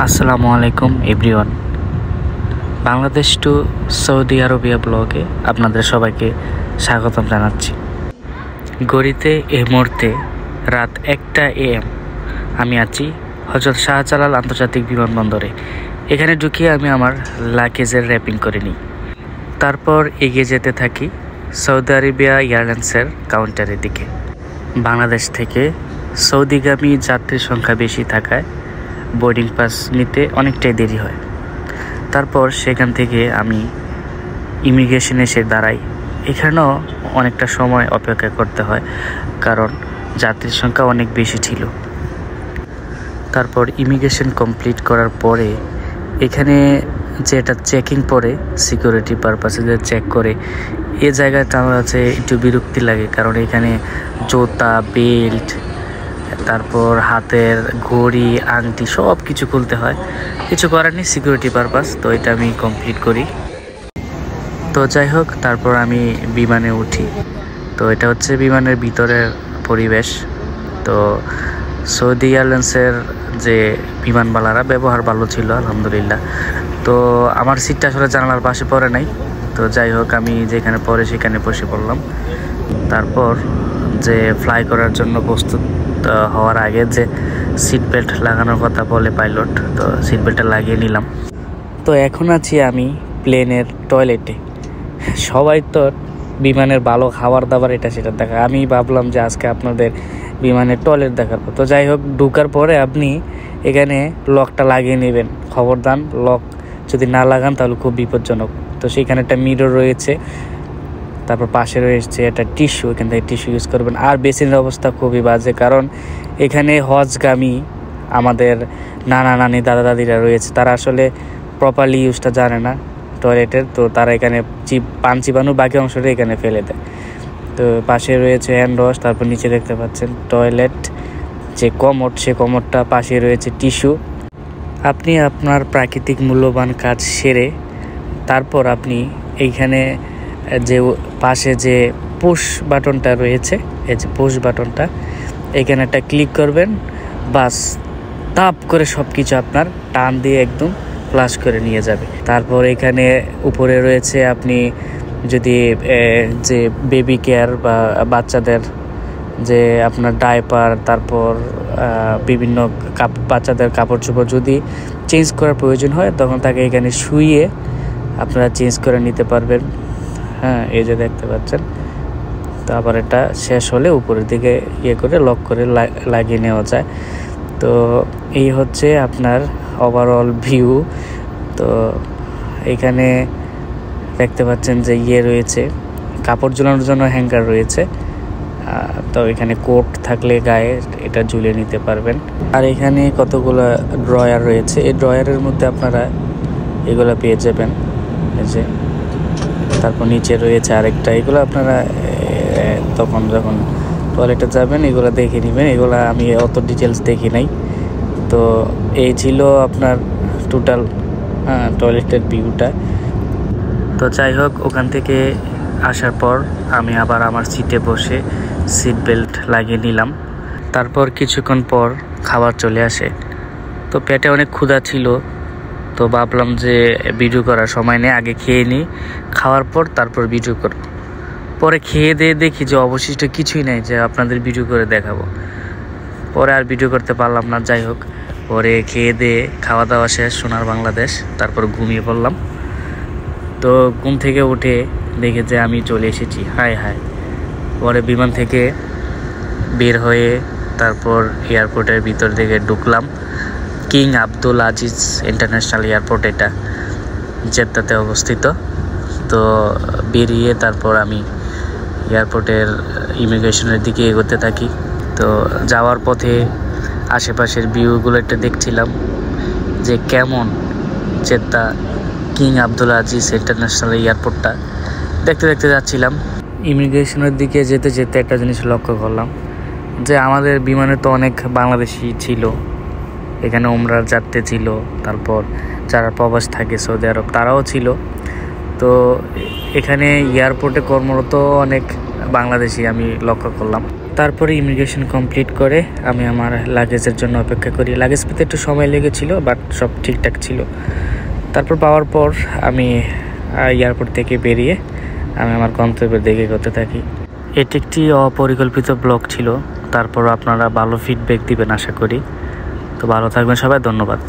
আসসালামু আলাইকুম everyone. Bangladesh to Saudi Arabia ব্লগে আপনাদের সবাইকে স্বাগতম জানাচ্ছি। ঘড়িতে এই মুহূর্তে রাত 1টা AM। আমি আছি হযরত শাহজালাল আন্তর্জাতিক বিমানবন্দরে। এখানে ঢুকিয়ে আমি আমার লাগেজের র্যাপিং করে নিই। তারপর এগিয়ে যেতে থাকি সৌদি আরবিয়া এয়ারলাইন্সের কাউন্টারের দিকে। বাংলাদেশ থেকে সৌদিগামী যাত্রীর সংখ্যা বেশি থাকায় বোর্ডিং পাস নিতে অনেকটাই দেরি হয়। তারপর সেখান থেকে আমি ইমিগ্রেশনে এসে দাঁড়াই। এখানেও অনেকটা সময় অপেক্ষা করতে হয়, কারণ যাত্রীর সংখ্যা অনেক বেশি ছিল। তারপর ইমিগ্রেশন কমপ্লিট করার পরে এখানে যেটা চেকিং পরে সিকিউরিটি পারপাসে যে চেক করে, এই জায়গাটা আমার কাছে একটু বিরক্তি লাগে, কারণ এখানে জুতা, বেল্ট, তারপর হাতের ঘড়ি, আংটি সব কিছু খুলতে হয়। কিছু করার নেই, সিকিউরিটি পারপাস, তো এটা আমি কমপ্লিট করি। তো যাই হোক, তারপর আমি বিমানে উঠি। তো এটা হচ্ছে বিমানের ভিতরের পরিবেশ। তো সৌদি এয়ারলাইন্সের যে বিমানবালারা ব্যবহার ভালো ছিল আলহামদুলিল্লাহ। তো আমার সিটটা আসলে জানালার পাশে পড়ে নাই। তো যাই হোক, আমি যেখানে পড়ে সেখানে বসে পড়লাম। তারপর যে ফ্লাই করার জন্য প্রস্তুত হওয়ার আগে যে সিট বেল্ট লাগানোর কথা বলে পাইলট, তো সিট বেল্টটা লাগিয়ে নিলাম। তো এখন আছি আমি প্লেনের টয়লেটে। সবাই তো বিমানের ভালো খাবার দাবার এটা সেটা দেখা, আমি ভাবলাম যে আজকে আপনাদের বিমানের টয়লেট দেখাবো। তো যাই হোক, ঢোকার পরে আপনি এখানে লকটা লাগিয়ে নেবেন। খবরদার, লক যদি না লাগান তাহলে খুব বিপজ্জনক। তো সেখানে একটা মিরর রয়েছে, তারপর পাশে রয়েছে একটা টিস্যু, এখান থেকে টিস্যু ইউজ করবেন। আর বেসিনের অবস্থা খুবই বাজে, কারণ এখানে হজগামী আমাদের নানা নানি দাদা দাদিরা রয়েছে, তারা আসলে প্রপারলি ইউজটা জানে না টয়লেটের। তো তারা এখানে পান চিবানো বাকি অংশটা এখানে ফেলে দেয়। তো পাশে রয়েছে হ্যান্ড ওয়াশ, তারপর নিচে দেখতে পাচ্ছেন টয়লেট যে কমোড, সে কমোডটা পাশে রয়েছে টিস্যু। আপনি আপনার প্রাকৃতিক মূল্যবান কাজ সেরে তারপর আপনি এইখানে যে পাশে যে পুশ বাটনটা রয়েছে, এই যে পুশ বাটনটা, এখানে একটা ক্লিক করবেন। বাস তাপ করে সব কিছু আপনার টান দিয়ে একদম ফ্লাশ করে নিয়ে যাবে। তারপর এখানে উপরে রয়েছে, আপনি যদি যে বেবি কেয়ার বা বাচ্চাদের যে আপনার ডাইপার, তারপর বিভিন্ন বাচ্চাদের কাপড় চোপড় যদি চেঞ্জ করার প্রয়োজন হয়, তখন তাকে এখানে শুইয়ে আপনারা চেঞ্জ করে নিতে পারবেন। হ্যাঁ, এই যে দেখতে পাচ্ছেন। তো আবার এটা শেষ হলে উপরের দিকে করে লক করে লাগিয়ে নেওয়া যায়। তো এই হচ্ছে আপনার ওভারঅল ভিউ। তো এখানে দেখতে পাচ্ছেন যে রয়েছে কাপড় ঝুলানোর জন্য হ্যাঙ্গার রয়েছে। তো এখানে কোট থাকলে গায়ে এটা ঝুলিয়ে নিতে পারবেন। আর এখানে কতগুলো ড্রয়ার রয়েছে, এই ড্রয়ারের মধ্যে আপনারা এগুলো পেয়ে যাবেন। এই যে তারপর নিচে রয়েছে আরেকটা, এগুলো আপনারা তখন যখন টয়লেটে যাবেন এগুলো দেখে নেবেন। এগুলো আমি অত ডিটেলস দেখি নাই। তো এই ছিল আপনার টোটাল টয়লেটের ভিউটা। তো যাই হোক, ওখান থেকে আসার পর আমি আবার আমার সিটে বসে সিট বেল্ট লাগিয়ে নিলাম। তারপর কিছুক্ষণ পর খাবার চলে আসে। তো পেটে অনেক ক্ষুধা ছিল, তো ভাবলাম যে ভিডিও করার সময় নেই, আগে খেয়ে নিই, খাওয়ার পর তারপর ভিডিও করব। পরে খেয়ে দিয়ে দেখি যে অবশিষ্ট কিছুই নেই যে আপনাদের ভিডিও করে দেখাবো। পরে আর ভিডিও করতে পারলাম না। যাই হোক, পরে খেয়ে দিয়ে খাওয়া দাওয়া শেষ, সোনার বাংলাদেশ, তারপর ঘুমিয়ে পড়লাম। তো ঘুম থেকে উঠে দেখে যে আমি চলে এসেছি। হায় হায়। পরে বিমান থেকে বের হয়ে তারপর এয়ারপোর্টের ভিতর দিকে ঢুকলাম। King Abdul Aziz international airport, এটা জেদ্দাতে অবস্থিত। তো বেরিয়ে তারপর আমি এয়ারপোর্টের ইমিগ্রেশনের দিকে এগোতে থাকি। তো যাওয়ার পথে আশেপাশের ভিউগুলো একটা দেখছিলাম যে কেমন Jeddah King Abdul Aziz international এয়ারপোর্টটা দেখতে দেখতে যাচ্ছিলাম। ইমিগ্রেশনের দিকে যেতে যেতে একটা জিনিস লক্ষ্য করলাম যে আমাদের বিমানে তো অনেক বাংলাদেশি ছিল, এখানে উমরার যাত্রী ছিল, তারপর যারা প্রবাস থাকে সৌদি আরব তারাও ছিল। তো এখানে এয়ারপোর্টে কর্মরত অনেক বাংলাদেশি আমি লক্ষ্য করলাম। তারপরে ইমিগ্রেশন কমপ্লিট করে আমি আমার লাগেজের জন্য অপেক্ষা করি। লাগেজ পেতে একটু সময় লেগেছিল, বাট সব ঠিকঠাক ছিল। তারপর পাওয়ার পর আমি এয়ারপোর্ট থেকে বেরিয়ে আমি আমার গন্তব্যের দিকে এগোতে থাকি। এটি একটি অপরিকল্পিত ব্লগ ছিল, তারপর আপনারা ভালো ফিডব্যাক দিবেন আশা করি। তো ভালো থাকবেন সবাই, ধন্যবাদ।